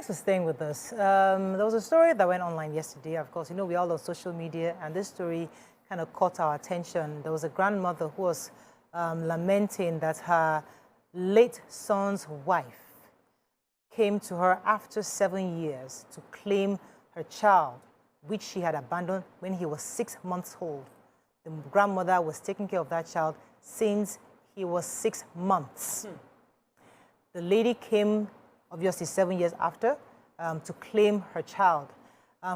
Thanks for staying with us. There was a story that went online yesterday. Of course, you know, we're all on social media, and this story kind of caught our attention. There was a grandmother who was lamenting that her late son's wife came to her after 7 years to claim her child, which she had abandoned when he was 6 months old. The grandmother was taking care of that child since he was 6 months. The lady came, obviously 7 years after, to claim her child.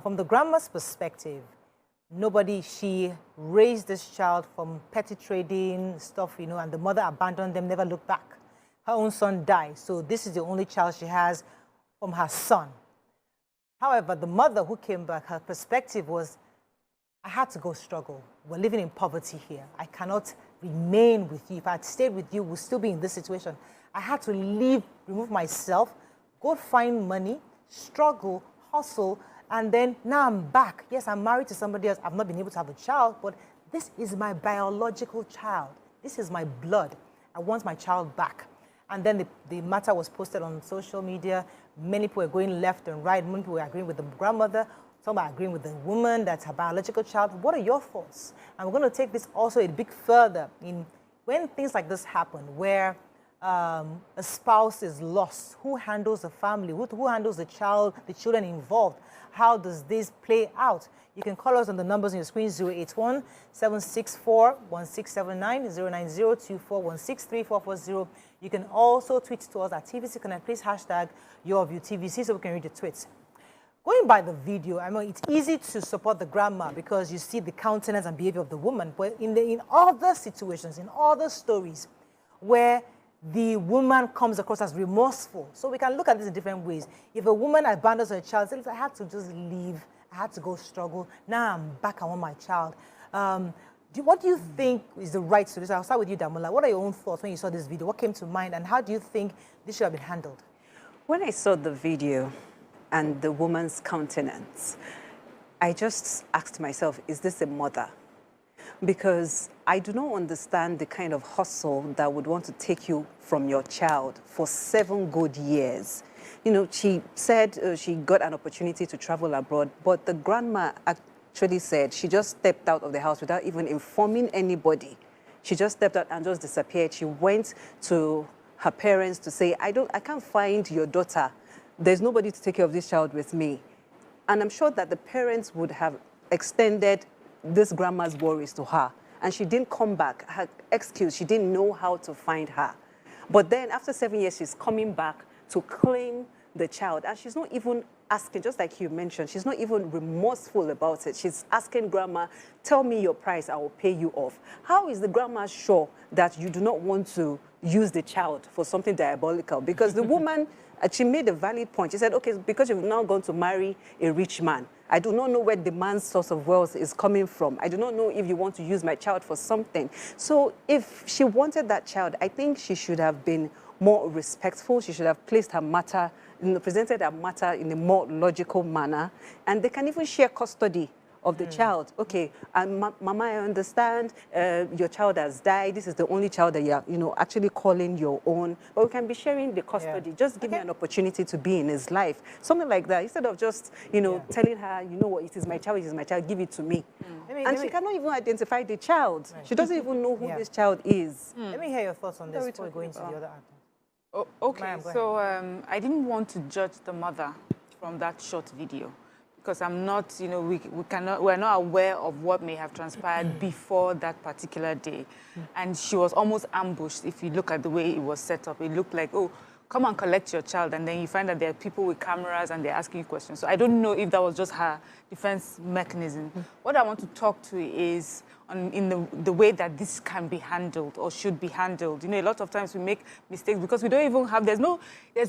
From the grandma's perspective, she raised this child from petty trading stuff, you know, and the mother abandoned them, never looked back. Her own son died, so this is the only child she has from her son. However, the mother who came back, her perspective was, I had to go struggle. We're living in poverty here. I cannot remain with you. If I had stayed with you, we'll still be in this situation. I had to leave, remove myself, go find money, struggle, hustle, and then now I'm back. Yes, I'm married to somebody else. I've not been able to have a child, but this is my biological child. This is my blood. I want my child back. And then the matter was posted on social media. Many people were going left and right. Many people were agreeing with the grandmother. Some are agreeing with the woman that's her biological child. What are your thoughts? And we're going to take this also a bit further in when things like this happen, where a spouse is lost. Who handles the family? Who handles the child, the children involved? How does this play out? You can call us on the numbers on your screen, 081-764-1679, 090-2416-3440. You can also tweet to us at TVC Connect. Please hashtag YourViewTVC so we can read the tweets. Going by the video, I mean, it's easy to support the grandma because you see the countenance and behavior of the woman. But in other situations, in other stories, where the woman comes across as remorseful. So we can look at this in different ways. If a woman abandons her child, says, I had to just leave, I had to go struggle, now I'm back, I want my child. What do you think is the right solution? I'll start with you, Damola. What are your own thoughts when you saw this video? What came to mind, and how do you think this should have been handled? When I saw the video and the woman's countenance, I just asked myself, is this a mother? Because I do not understand the kind of hustle that would want to take you from your child for 7 good years. You know, she said she got an opportunity to travel abroad, but the grandma actually said she just stepped out of the house without even informing anybody. She just stepped out and just disappeared. She went to her parents to say, I can't find your daughter. There's nobody to take care of this child with me. And I'm sure that the parents would have extended this grandma's worries to her. And she didn't come back. Her excuse, she didn't know how to find her. But then after 7 years, she's coming back to claim the child. And she's not even asking, just like you mentioned, she's not even remorseful about it. She's asking grandma, tell me your price, I will pay you off. How is the grandma sure that you do not want to use the child for something diabolical? Because the woman, she made a valid point. She said, okay, because you've now gone to marry a rich man, I do not know where the man's source of wealth is coming from. I do not know if you want to use my child for something. So if she wanted that child, I think she should have been more respectful. She should have placed her matter, presented her matter in a more logical manner. And they can even share custody of the child. Okay, Mama, I understand your child has died. This is the only child that you're, actually calling your own. But we can be sharing the custody. Yeah. Just give me an opportunity to be in his life. Something like that. Instead of just, telling her, you know what, it is my child, give it to me. And she cannot even identify the child. Right. She doesn't even know who this child is. Let me hear your thoughts on this before we go into the other actor. Oh, okay, so I didn't want to judge the mother from that short video, because I'm not, we're not aware of what may have transpired before that particular day. And she was almost ambushed. If you look at the way it was set up, it looked like, oh, come and collect your child. And then you find that there are people with cameras and they're asking you questions. So I don't know if that was just her defense mechanism. What I want to talk to is in the way that this can be handled or should be handled. A lot of times we make mistakes because we don't even have, there's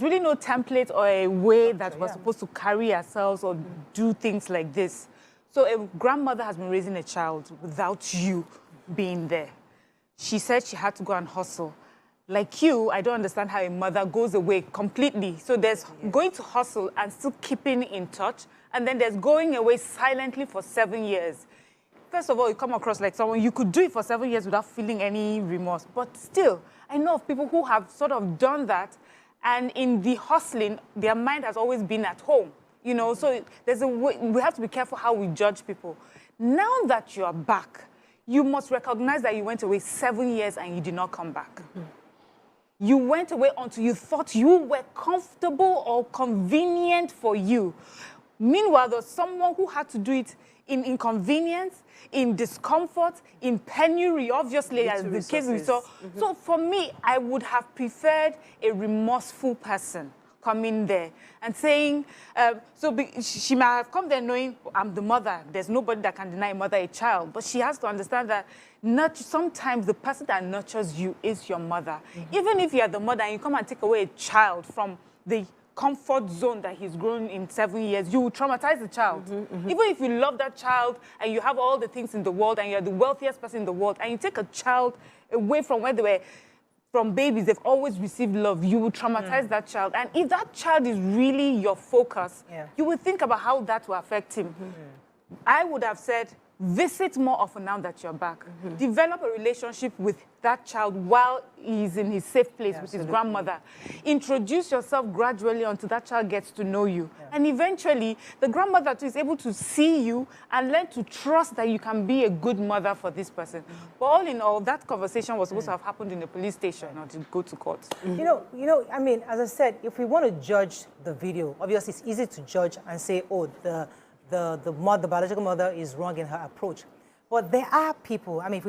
really no template or a way that we're supposed to carry ourselves or do things like this. So a grandmother has been raising a child without you being there. She said she had to go and hustle. Like you, I don't understand how a mother goes away completely. So there's going to hustle and still keeping in touch, and then there's going away silently for 7 years. First of all, you come across like someone, you could do it for 7 years without feeling any remorse. But still, I know of people who have sort of done that And in the hustling, their mind has always been at home. You know, so there's a way, we have to be careful how we judge people. Now that you are back, you must recognize that you went away 7 years and you did not come back. You went away until you thought you were comfortable or convenient for you. Meanwhile, there's someone who had to do it in inconvenience, in discomfort, in penury, obviously, as the case we saw. So for me, I would have preferred a remorseful person coming there and saying, she might have come there knowing, I'm the mother. There's nobody that can deny a mother a child. But she has to understand that sometimes the person that nurtures you is your mother. Even if you're the mother and you come and take away a child from the comfort zone that he's grown in 7 years, you will traumatize the child. Even if you love that child and you have all the things in the world and you're the wealthiest person in the world and you take a child away from where they were, from babies, they've always received love, you will traumatize that child. And if that child is really your focus, you will think about how that will affect him. I would have said, visit more often now that you're back. Develop a relationship with that child while he's in his safe place with his grandmother. Introduce yourself gradually until that child gets to know you. And eventually, the grandmother too is able to see you and learn to trust that you can be a good mother for this person. But all in all, that conversation was supposed to have happened in a police station, not to go to court. You know, I mean, as I said, if we want to judge the video, obviously it's easy to judge and say, oh, the biological mother is wrong in her approach. But there are people, I mean,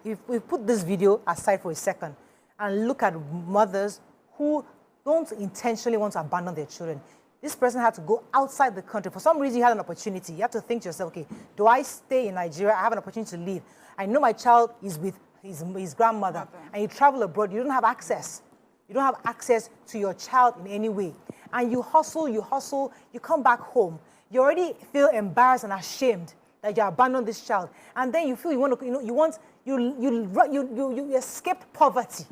if we put this video aside for a second and look at mothers who don't intentionally want to abandon their children. This person had to go outside the country. For some reason, you had an opportunity. You have to think to yourself, okay, do I stay in Nigeria? I have an opportunity to leave. I know my child is with his grandmother, and you travel abroad. You don't have access. You don't have access to your child in any way. And you hustle, you come back home. You already feel embarrassed and ashamed that you abandoned this child, and then you feel you escaped poverty.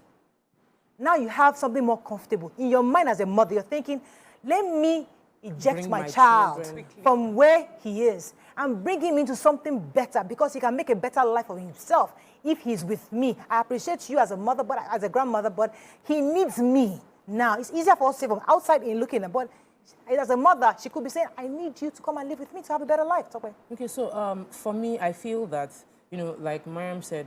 Now you have something more comfortable in your mind as a mother. You're thinking, let me eject my child from where he is and bring him into something better because he can make a better life for himself if he's with me. I appreciate you as a mother, but as a grandmother, but he needs me now. It's easier for us to say from outside in looking at, but as a mother, she could be saying, I need you to come and live with me to have a better life. Okay, so for me, I feel that, you know, like Mariam said,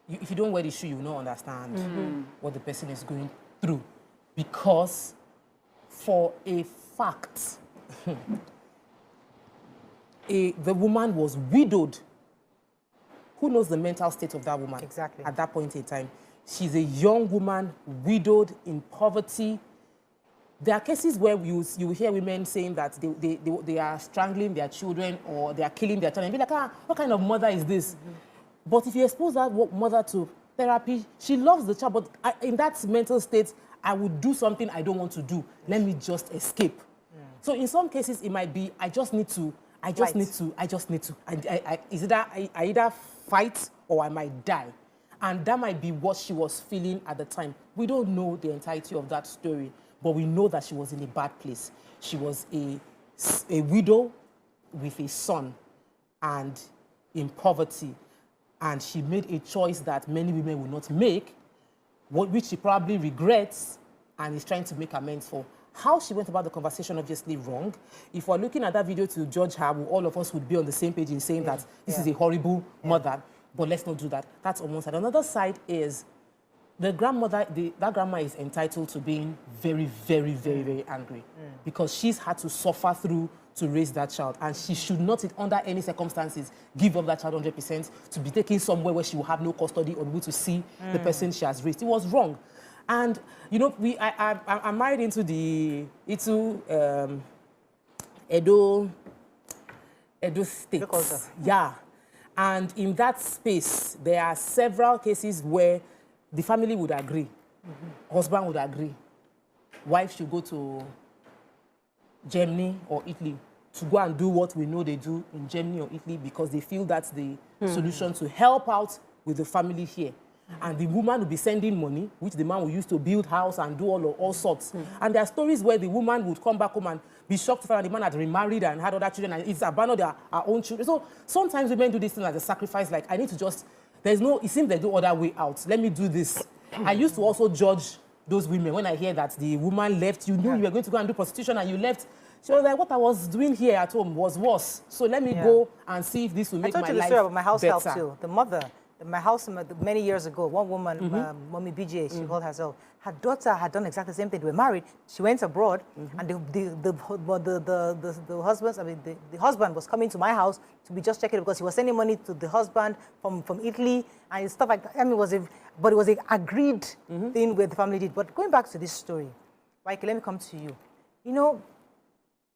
if you don't wear the shoe, you will not understand what the person is going through. Because for a fact, the woman was widowed. Who knows the mental state of that woman? Exactly. At that point in time. She's a young woman, widowed, in poverty. There are cases where you hear women saying that they are strangling their children or they are killing their children. And be like, what kind of mother is this? But if you expose that mother to therapy, she loves the child, but in that mental state, I would do something I don't want to do. Let me just escape. So in some cases, it might be, I just need to. I either fight or I might die. And that might be what she was feeling at the time. We don't know the entirety of that story. But we know that she was in a bad place. She was a widow with a son and in poverty. And she made a choice that many women will not make, which she probably regrets and is trying to make amends for. How she went about the conversation, obviously wrong. If we're looking at that video to judge her, all of us would be on the same page in saying that this is a horrible mother, but let's not do that. That's on one side. Another side is the grandmother, that grandma is entitled to being very, very, very, very angry because she's had to suffer through to raise that child, and she should not, under any circumstances, give up that child 100% to be taken somewhere where she will have no custody or be able to see the person she has raised. It was wrong. And, you know, I'm married into Edo State. Yeah. And in that space, there are several cases where the family would agree, husband would agree, wife should go to Germany or Italy to go and do what we know they do in Germany or Italy because they feel that's the solution to help out with the family here. And the woman will be sending money, which the man will use to build house and do all sorts. And there are stories where the woman would come back home and be shocked to find out the man had remarried and had other children and it's abandoned our own children. So sometimes women do this thing as a sacrifice, like I need to just, it seems there's no other way out. Let me do this. I used to also judge those women, when I hear that the woman left, you knew you were going to go and do prostitution and you left. She was like, what I was doing here at home was worse. So let me go and see if this will make my life better. I told you the story about my house help too. The mother, my house many years ago, one woman, Mommy BJ, she called herself, her daughter had done exactly the same thing. They were married. She went abroad, and the husband was coming to my house to be just checking because he was sending money to the husband from Italy and stuff like that. I mean, but it was an agreed thing where the family did. But going back to this story, Mike, let me come to you. You know,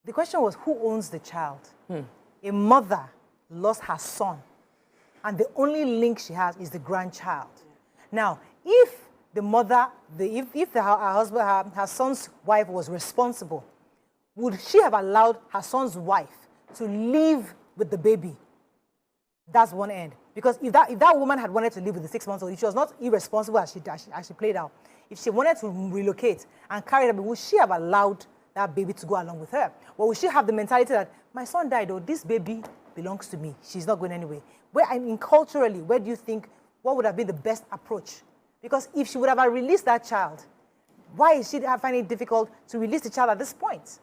the question was, who owns the child? A mother lost her son, and the only link she has is the grandchild. Now, if the mother, her husband, her son's wife was responsible, would she have allowed her son's wife to live with the baby? That's one end. Because if that woman had wanted to live with the 6 months old, if she was not irresponsible as she played out, if she wanted to relocate and carry the baby, would she have allowed that baby to go along with her? Or would she have the mentality that my son died, or this baby belongs to me, she's not going anywhere? Culturally, where do you think, what would have been the best approach? Because if she would have released that child, why is she finding it difficult to release the child at this point?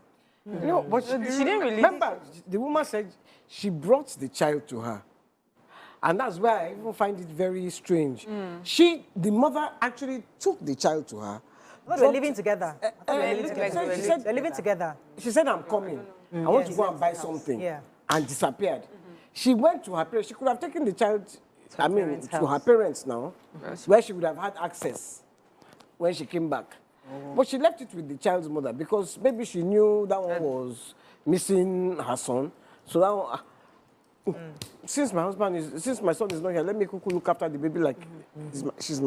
You know, but she didn't release. Remember, the woman said she brought the child to her. And that's why I even find it very strange. The mother actually took the child to her. They're living together. They're living together. She said, I'm coming. I want to go and buy something. And disappeared. She went to her parents. She could have taken the child, to her parents now, where she would have had access when she came back. But she left it with the child's mother because maybe she knew that one was missing her son. So that one, since my son is not here, let me look after the baby like he's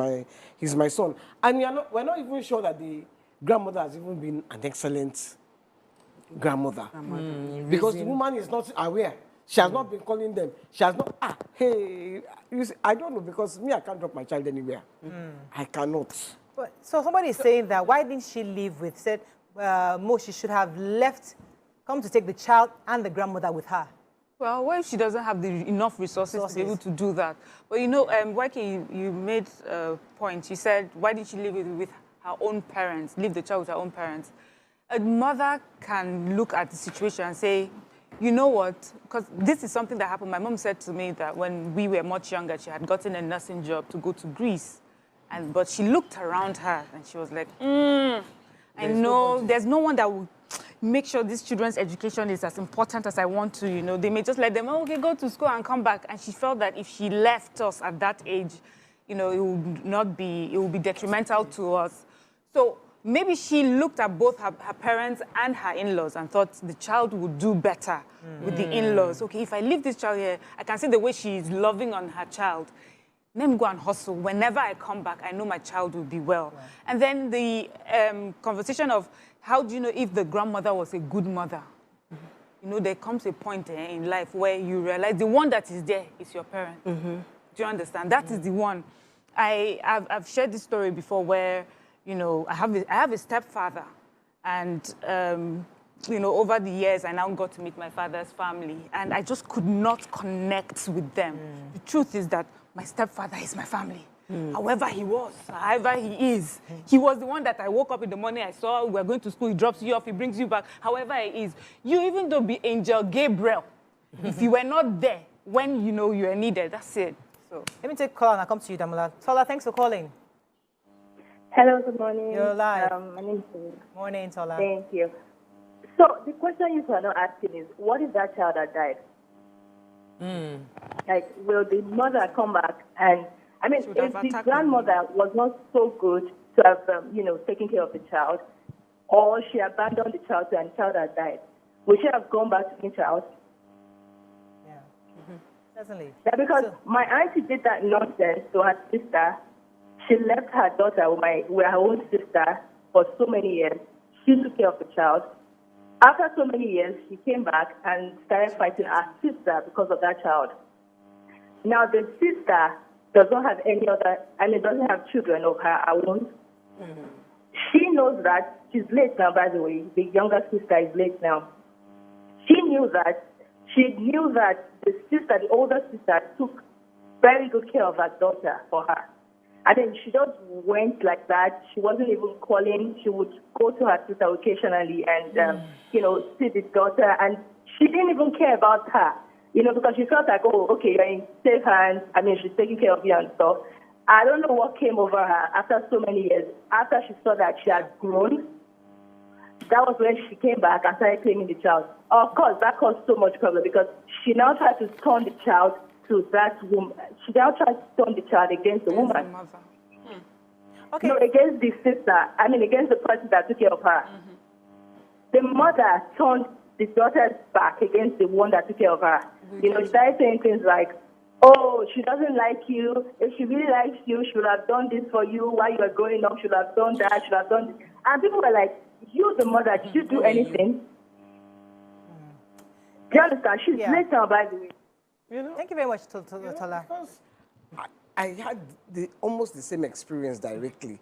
my son. And we're not even sure that the grandmother has even been an excellent grandmother. Because the woman is not aware. She has not been calling them. She has not, hey, you see, I don't know, because me, I can't drop my child anywhere. I cannot. But, so somebody is saying that, why didn't she leave with, said, Mo, she should have come to take the child and the grandmother with her. Well, what if she doesn't have enough resources to be able to do that? But you know, Waike, you made a point. You said, why didn't she leave it with her own parents, leave the child with her own parents? A mother can look at the situation and say, you know what, because this is something that happened. My mom said to me that when we were much younger, she had gotten a nursing job to go to Greece. But she looked around her and she was like, I know there's no one that will make sure this children's education is as important as I want to, you know. They may just let them, okay, go to school and come back. And she felt that if she left us at that age, you know, it would be detrimental to us. So maybe she looked at both her parents and her in-laws and thought the child would do better with the in-laws. Okay, if I leave this child here, I can see the way she is loving on her child. Let me go and hustle. Whenever I come back, I know my child will be well. Right. And then the conversation of how do you know if the grandmother was a good mother? You know, there comes a point in life where you realize the one that is there is your parent. Do you understand? That is the one. I've shared this story before where, you know, I have a stepfather, and you know, over the years, I now got to meet my father's family, and I just could not connect with them. The truth is that my stepfather is my family. However he is, he was the one that I woke up in the morning, I saw, we're going to school, he drops you off, he brings you back. However he is, you even though be Angel Gabriel, if you were not there when you know you are needed, that's it. So let me take a call and I'll come to you, Damola. Tola, thanks for calling. Hello, good morning. You're live. My name is Tola. Morning, Tola. Thank you. So the question you are not asking is, what if that child had died? Like, will the mother come back? And I mean, if the grandmother was not so good to have, you know, taken care of the child, or she abandoned the child and the child had died, would she have gone back to the child? Yeah, certainly. Yeah, because my auntie did that nonsense to her sister. She left her daughter with her own sister for so many years. She took care of the child. After so many years, she came back and started fighting her sister because of that child. Now, the sister does not have doesn't have children of her own. She knows that she's late now, by the way. The younger sister is late now. She knew that the older sister, took very good care of her daughter for her. I mean, she just went like that. She wasn't even calling. She would go to her sister occasionally and, you know, see the daughter. And she didn't even care about her, you know, because she felt like, oh, okay, you're in safe hands. I mean, she's taking care of you and stuff. I don't know what came over her after so many years. After she saw that she had grown, that was when she came back and started claiming the child. Of course, that caused so much problem because she now tried to turn the child to that woman. She now tried to turn the child against the woman. Okay. No, against the sister. I mean, against the person that took care of her. The mother turned the daughter's back against the one that took care of her. You know, she started saying things like, oh, she doesn't like you. If she really likes you, she would have done this for you while you were growing up. She would have done that. She would have done this. And people were like, you, the mother, did you do anything? Do you understand? She's late now, by the way. You know, thank you very much, Tola. Because I had almost the same experience directly.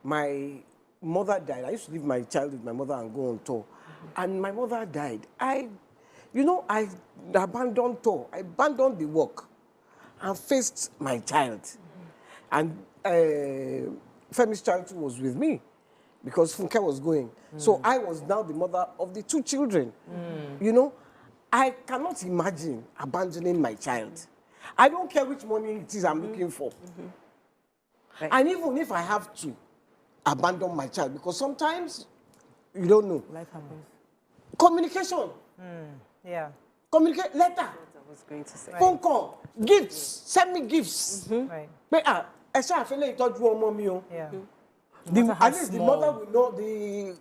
My mother died. I used to leave my child with my mother and go on tour. And my mother died. I abandoned tour. I abandoned the work and faced my child. And Femi's child was with me because Funke was going. So I was now the mother of the 2 children. You know, I cannot imagine abandoning my child. I don't care which money it is I'm looking for. Right. And even if I have to abandon my child, because sometimes you don't know. Life happens. Communication. Yeah. Communicate, letter. I was going to say. Phone call, gifts, send me gifts. Right. But I feel like Yeah. At least the mother will know, the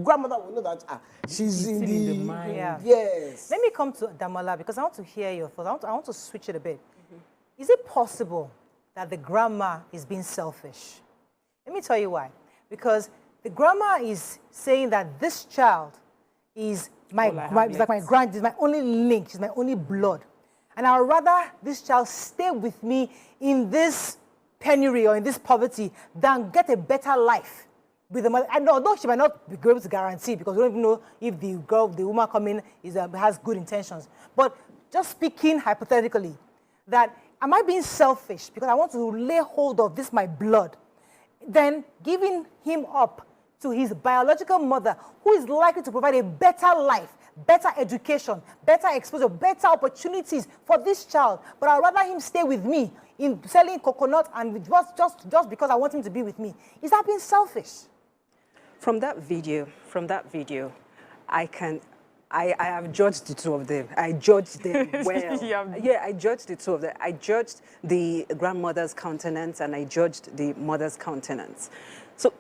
grandmother will know that she's in the mind. Yeah. Yes. Let me come to Damola because I want to hear your thoughts. I want to switch it a bit. Is it possible that the grandma is being selfish? Let me tell you why. Because the grandma is saying that this child is my only link, she's my only blood. And I would rather this child stay with me in this penury or in this poverty than get a better life with the mother. And although she might not be able to guarantee because we don't even know if the woman coming has good intentions. But just speaking hypothetically, that am I being selfish because I want to lay hold of this, my blood, then giving him up to his biological mother, who is likely to provide a better life, better education, better exposure, better opportunities for this child. But I'd rather him stay with me in selling coconut and just because I want him to be with me. Is that being selfish? From that video, I have judged the 2 of them. I judged them well. Yeah, I judged the 2 of them. I judged the grandmother's countenance and I judged the mother's countenance. So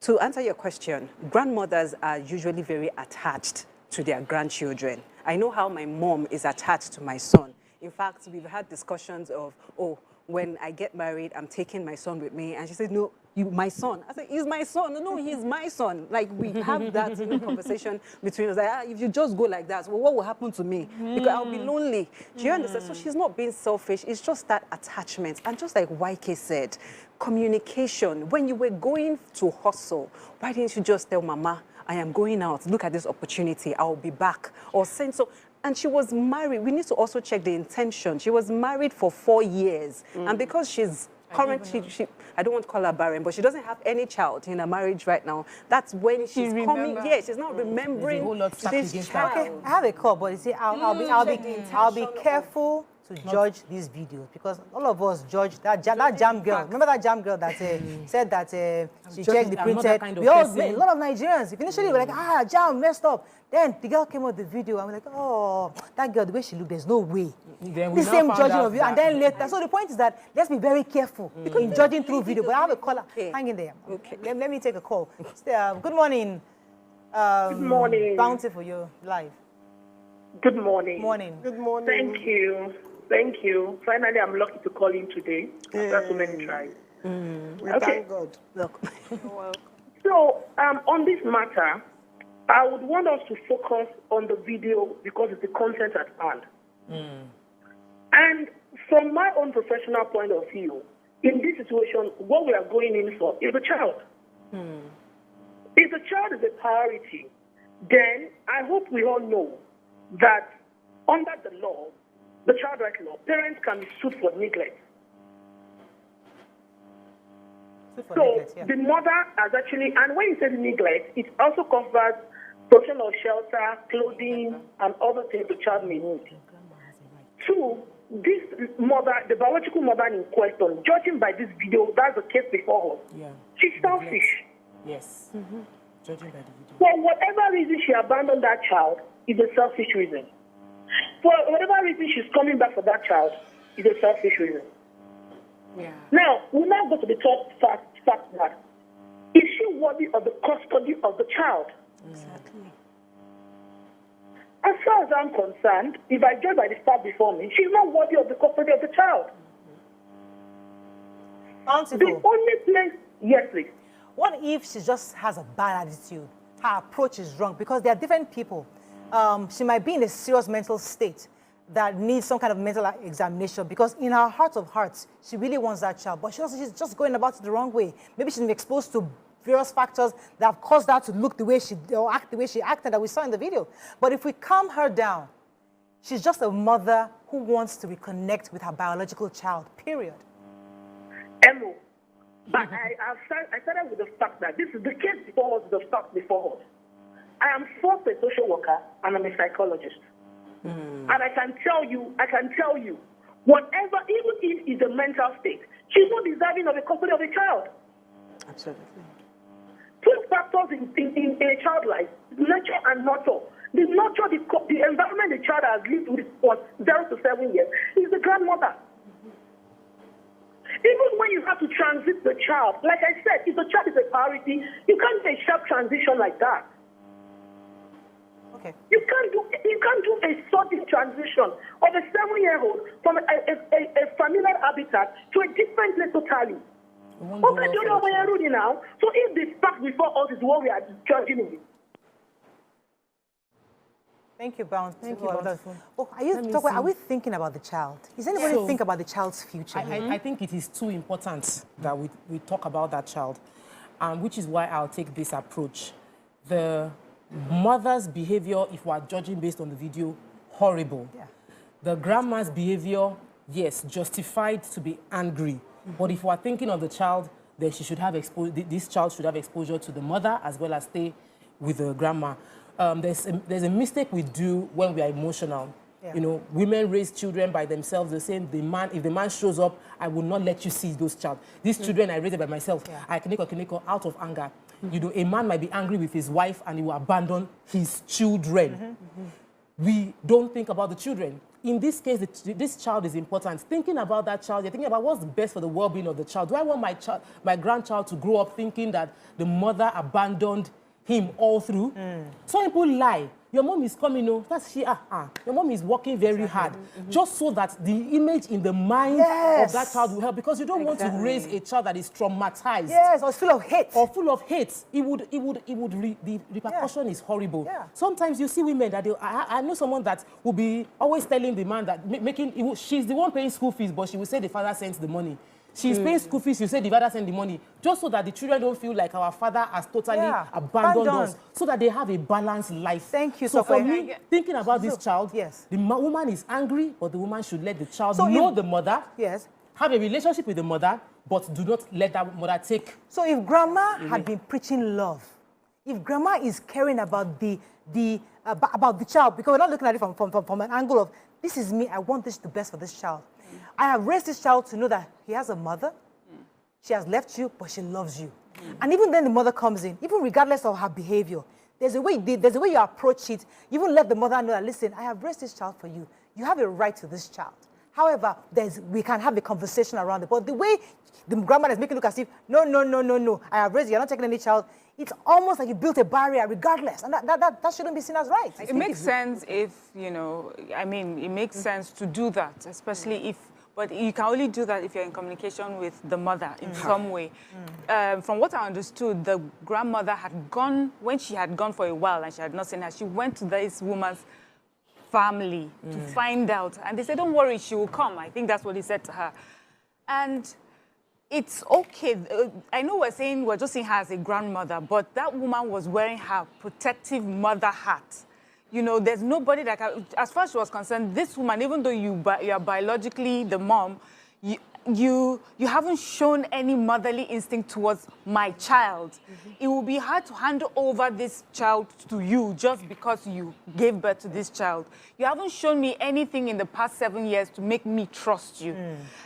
to answer your question, grandmothers are usually very attached to their grandchildren. I know how my mom is attached to my son. In fact, we've had discussions of, oh, when I get married, I'm taking my son with me. And she said, no, my son. I said, he's my son. No, he's my son. Like, we have that conversation between us. Like, if you just go like that, well, what will happen to me? Because I'll be lonely. Do you understand? So she's not being selfish. It's just that attachment. And just like YK said, communication. When you were going to hustle, why didn't you just tell Mama, I am going out. Look at this opportunity. I'll be back. Or send so. And she was married. We need to also check the intention. She was married for 4 years. And because she's currently, I don't want to call her barren, but she doesn't have any child in her marriage right now. That's when she's coming. Yeah, she's not remembering this child. Okay, I have a call, but you see, I'll be careful to judge these videos because all of us judge that jam girl. Remember that jam girl that said that she checked the printed. We all, a lot of Nigerians initially were like, jam messed up. Then the girl came with the video and we're like, oh, that girl, the way she looked, there's no way. The same judging of you. And then later, so the point is that let's be very careful in judging through video. But I have a caller. Hang in there. Okay. Let me take a call. Good morning. Good morning. Bountiful, you're live. Good morning. Morning. Good morning. Thank you. Thank you. Finally, I'm lucky to call in today after so many tries. We thank God. Look. So, on this matter, I would want us to focus on the video because it's the content at hand. And from my own professional point of view, in this situation, what we are going in for is the child. If the child is a priority, then I hope we all know that under the law, the child rights law, parents can be sued for neglect. So the mother has actually, and when you say neglect, it also covers provision of shelter, clothing, and other things the child may need. 2, this mother, the biological mother in question, judging by this video, that's the case before her. Yeah. She's selfish. Yes. Judging by the video. For whatever reason she abandoned that child is a selfish reason. For whatever reason she's coming back for that child is a selfish reason. Yeah. Now, we now go to the third fact that is she worthy of the custody of the child? Exactly. As far as I'm concerned, if I judge by the fact before me, she's not worthy of the custody of the child. The only place, yes, please. What if she just has a bad attitude? Her approach is wrong because there are different people. She might be in a serious mental state that needs some kind of mental examination because in her heart of hearts, she really wants that child, but she's just going about it the wrong way. Maybe she's been exposed to various factors that have caused her to look the way she, or act the way she acted that we saw in the video. But if we calm her down, she's just a mother who wants to reconnect with her biological child, period. Emo, but I started with the fact that this is the case before us, the fact before us. I am first a social worker and I'm a psychologist. And I can tell you, whatever, even if it's a mental state, she's not deserving of the custody of a child. Absolutely. 2 factors in a child life, nature and nurture. The nurture, the environment the child has lived with for 0 to 7 years is the grandmother. Even when you have to transit the child, like I said, if the child is a priority, you can't do a sharp transition like that. Okay. You can't do a sudden transition of a 7-year-old from a familiar habitat to a different place totally. Okay, do you know where you're now? So if the fact before us is what we are judging with. Thank you, Bounce. Thank you, Bountiful. Oh, are we thinking about the child? Is anybody think about the child's future? I think it is too important that we talk about that child, which is why I'll take this approach. The mother's behavior, if we're judging based on the video, horrible. Yeah. The grandma's behavior, yes, justified to be angry. But if we're thinking of the child, then she should have this child should have exposure to the mother as well as stay with the grandma. There's a mistake we do when we are emotional. Yeah. You know, women raise children by themselves. The same, if the man shows up, I will not let you see those child. These children I raised by myself. Yeah. I can out of anger. You know, a man might be angry with his wife and he will abandon his children. We don't think about the children. In this case, this child is important. Thinking about that child, you're thinking about what's best for the well-being of the child. Do I want my grandchild to grow up thinking that the mother abandoned him all through? Some people lie. Your mom is coming, that's she, your mom is working very hard, just so that the image in the mind of that child will help, because you don't want to raise a child that is traumatized. Yes, or full of hate. Or full of hate. The repercussion is horrible. Yeah. Sometimes you see women that I know someone that will be always telling the man that she's the one paying school fees, but she will say the father sends the money. She's paying school fees, you say the father send the money, just so that the children don't feel like our father has totally abandoned us, so that they have a balanced life. Thank you. So for me, thinking about this child, the woman is angry, but the woman should let the child know the mother, have a relationship with the mother, but do not let that mother take. So if grandma had been preaching love, if grandma is caring about the child, because we're not looking at it from an angle of, this is me, I want the best for this child. I have raised this child to know that he has a mother. She has left you, but she loves you. And even then the mother comes in, even regardless of her behavior, there's a way you approach it. You even let the mother know that, listen, I have raised this child for you. You have a right to this child. However, we can have a conversation around it. But the way the grandmother is making it look as if, no, I have raised you, you're not taking any child, it's almost like you built a barrier regardless. And that shouldn't be seen as right. It makes sense if, it makes sense to do that, especially if, but you can only do that if you're in communication with the mother in some way. From what I understood, the grandmother had gone, when she had gone for a while and she had not seen her, she went to this woman's family to find out. And they said, don't worry, she will come. I think that's what he said to her. And it's okay. I know we're just seeing her as a grandmother, but that woman was wearing her protective mother hat. There's nobody that can, as far as she was concerned, this woman, even though you are biologically the mom, you haven't shown any motherly instinct towards my child. It will be hard to hand over this child to you just because you gave birth to this child. You haven't shown me anything in the past 7 years to make me trust you.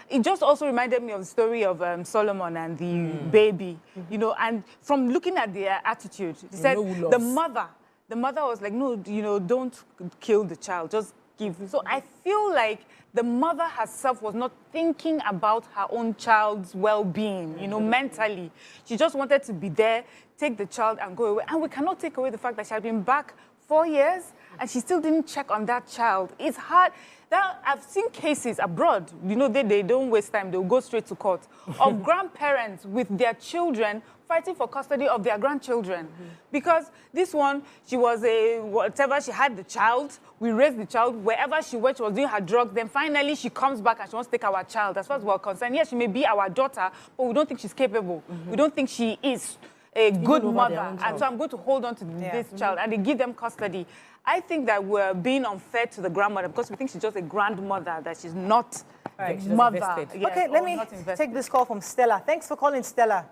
It just also reminded me of the story of Solomon and the baby, you know, and from looking at their attitude, he said the mother was like, no, you know, don't kill the child, just give. So I feel like the mother herself was not thinking about her own child's well-being, you know, mentally. She just wanted to be there, take the child and go away. And we cannot take away the fact that she had been back 4 years and she still didn't check on that child. It's hard. I've seen cases abroad, you know, they don't waste time. They'll go straight to court of grandparents with their children fighting for custody of their grandchildren. Because this one, she was whatever, she had the child, we raised the child, wherever she went, she was doing her drugs, then finally she comes back and she wants to take our child. As far as we're concerned, yes, she may be our daughter, but we don't think she's capable. We don't think she is a good mother. And so I'm going to hold on to this child, and they give them custody. I think that we're being unfair to the grandmother because we think she's just a grandmother, that she's not a mother. Yes, okay, let me take this call from Stella. Thanks for calling, Stella.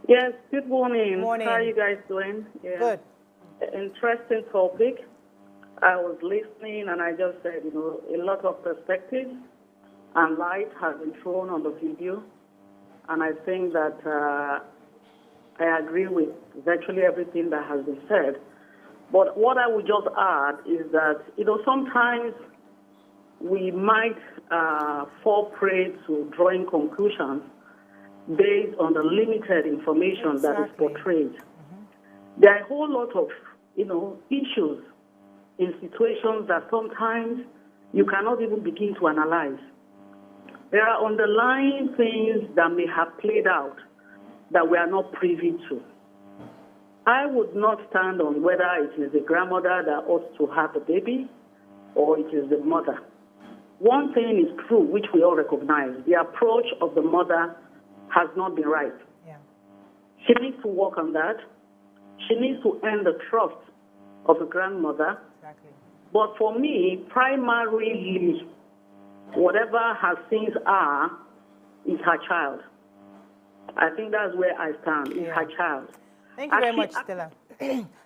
Yes, good morning. Morning. How are you guys doing? Yeah. Good. Interesting topic. I was listening and I just said, you know, a lot of perspectives and light has been thrown on the video. And I think that I agree with virtually everything that has been said. But what I would just add is that, you know, sometimes we might fall prey to drawing conclusions based on the limited information that is portrayed. There are a whole lot of, you know, issues in situations that sometimes you cannot even begin to analyze. There are underlying things that may have played out that we are not privy to. I would not stand on whether it is the grandmother that ought to have the baby or it is the mother. One thing is true, which we all recognize. The approach of the mother has not been right. Yeah. She needs to work on that. She needs to earn the trust of the grandmother. Exactly. But for me, primarily, whatever her sins are, is her child. I think that's where I stand, is her child. Thank you very much, Stella.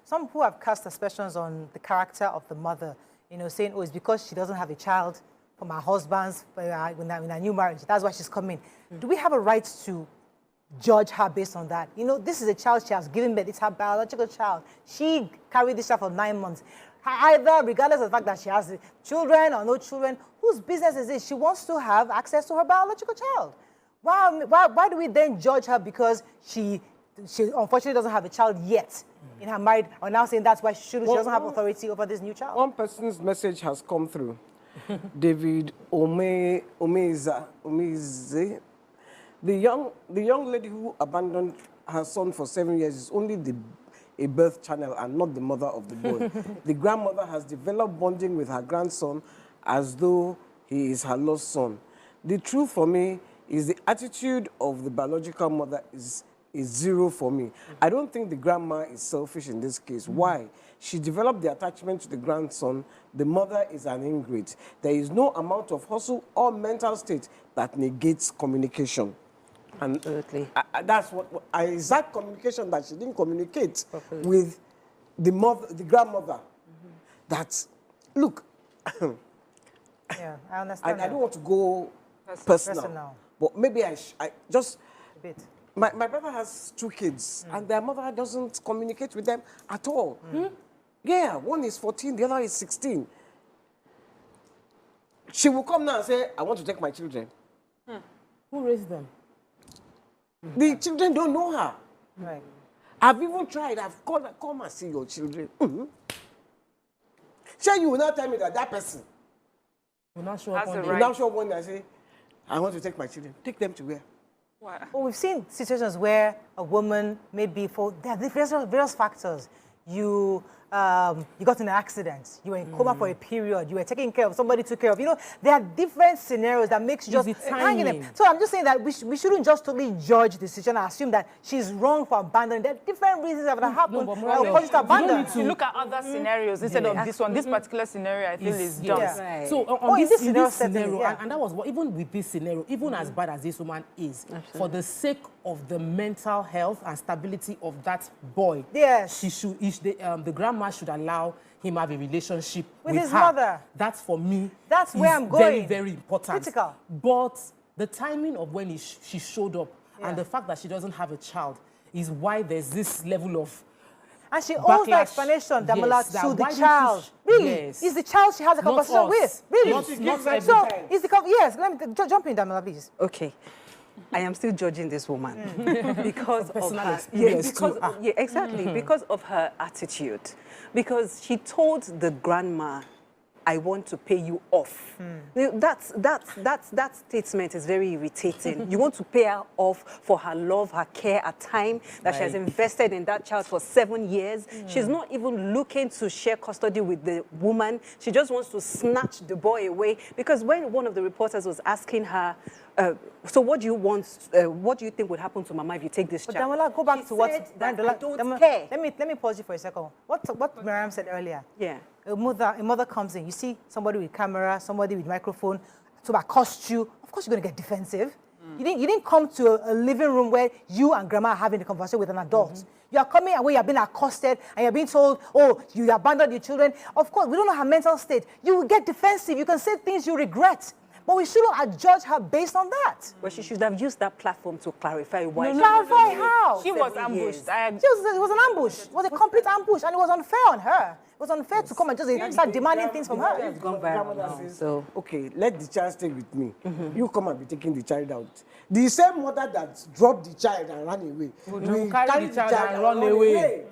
Some who have cast aspersions on the character of the mother, you know, saying, oh, it's because she doesn't have a child from her husband's, in her new marriage. That's why she's coming. Do we have a right to judge her based on that? You know, this is a child she has given birth. It's her biological child. She carried this child for 9 months. Either, regardless of the fact that she has children or no children, whose business is it? She wants to have access to her biological child. Why do we then judge her because she unfortunately doesn't have a child yet in her marriage, or now saying that's why she doesn't have authority over this new child? One person's message has come through. David Omeze. The young lady who abandoned her son for 7 years is only a birth channel and not the mother of the boy. The grandmother has developed bonding with her grandson as though he is her lost son. The truth for me is the attitude of the biological mother is zero for me. I don't think the grandma is selfish in this case. Why? She developed the attachment to the grandson. The mother is an ingrate. There is no amount of hustle or mental state that negates communication. And Absolutely. That's what is that communication that she didn't communicate with the mother, the grandmother. That's, look. Yeah, I understand. I don't want to go personal. But maybe I just a bit. My brother has 2 kids, and their mother doesn't communicate with them at all. Yeah, one is 14, the other is 16. She will come now and say, I want to take my children. Who raised them? The children don't know her. Right. I've even tried. I've called her, come and see your children. Sure, you will not tell me that person will not show up one day. Will not show up one day and say, I want to take my children. Take them to where? Well, we've seen situations where a woman maybe there are various factors. You you got in an accident, you were in coma for a period, you were taking care of, somebody took care of. You know, there are different scenarios that makes you just hang in them. So I'm just saying that we shouldn't just totally judge the decision and assume that she's wrong for abandoning. There are different reasons that have happened that will cause you to abandon. You look at other scenarios instead of this one. This particular scenario, I feel, is dumb. Right. So on this scenario, and that was what, even with this scenario, even as bad as this woman is, for the sake of the mental health and stability of that boy, she should, the grandma should allow him have a relationship with his her. mother. That's for me. That's where I'm going. Very, very important. Critical. But the timing of when she showed up and the fact that she doesn't have a child is why there's this level of and she owes the explanation, Damola, to the child. Really? It's the child she has a conversation with. Really? Not so, it's the yes, let me jump in, Damola, please. Okay. I am still judging this woman because of her. Exactly. Because of her attitude. Because she told the grandma, I want to pay you off. That statement is very irritating. You want to pay her off for her love, her care, her time that she has invested in that child for 7 years. She's not even looking to share custody with the woman. She just wants to snatch the boy away. Because when one of the reporters was asking her, so what do you want, what do you think would happen to Mama if you take this child? But Damola, go back to what I don't care. Let me pause you for a second. What Miriam said earlier. Yeah. A mother comes in, you see somebody with camera, somebody with microphone, to accost you. Of course you're going to get defensive. You didn't come to a living room where you and grandma are having a conversation with an adult. You are coming and where you are being accosted and you're being told, oh, you abandoned your children. Of course, we don't know her mental state. You will get defensive. You can say things you regret. But we shouldn't judge her based on that. Well, she should have used that platform to clarify why. Clarify how? She was ambushed. It was an ambush. It was a complete ambush, and it was unfair on her. It was unfair to come and just start demanding things from her. It's gone viral now, so okay, let the child stay with me. You come and be taking the child out. The same mother that dropped the child and ran away will carry the child and run away.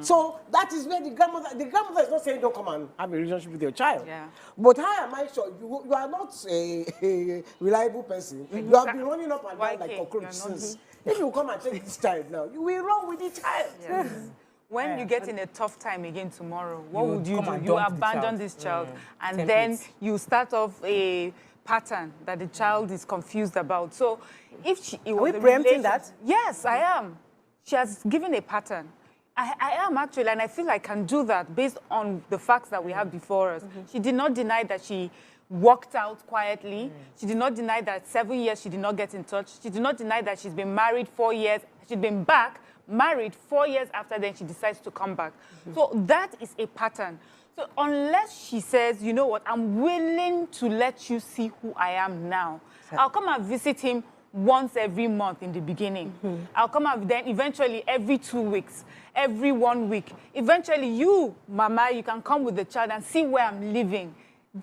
So that is where the grandmother is not saying don't come and have a relationship with your child. Yeah. But how am I sure you are not a reliable person? You have been running up and down like cockroach since. If you come and take this child now, you will run with the child. Yes. When you get in a tough time again tomorrow, what would you do? You abandon this child and then you start off a pattern that the child is confused about. So if it was Are we preempting that? Yes, I am. She has given a pattern. I am actually, and I feel I can do that based on the facts that we have before us. She did not deny that she walked out quietly. She did not deny that 7 years she did not get in touch. She did not deny that she's been married 4 years. She'd been back, married 4 years after then she decides to come back. So that is a pattern. So unless she says, you know what, I'm willing to let you see who I am now. I'll come and visit him once every month in the beginning. I'll come and then eventually every 2 weeks, every 1 week. Eventually you, Mama, you can come with the child and see where I'm living.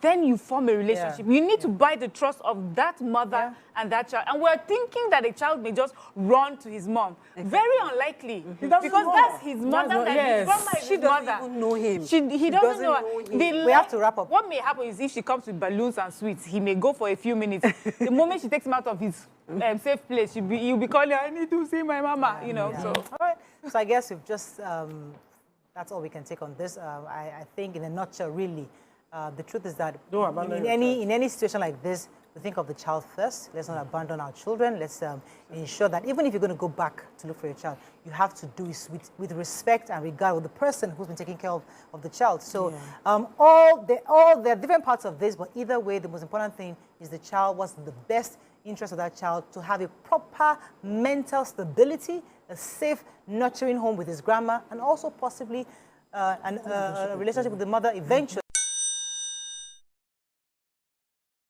Then you form a relationship. You need to buy the trust of that mother and that child. And we're thinking that a child may just run to his mom. Very unlikely. Because that's his mother. His grandma is his mother. She doesn't even know him. He doesn't know him. We have to wrap up. What may happen is if she comes with balloons and sweets, he may go for a few minutes. The moment she takes him out of his safe place, he'll be calling, I need to see my mama, you know. So. All right. So I guess we've just, that's all we can take on this. I think in a nutshell, really, the truth is that in any situation like this, we think of the child first. Let's not abandon our children. Let's ensure that even if you're going to go back to look for your child, you have to do it with respect and regard with the person who's been taking care of the child. So there are different parts of this, but either way, the most important thing is the child was the best interest of that child to have a proper mental stability, a safe, nurturing home with his grandma, and also possibly a relationship with the mother eventually.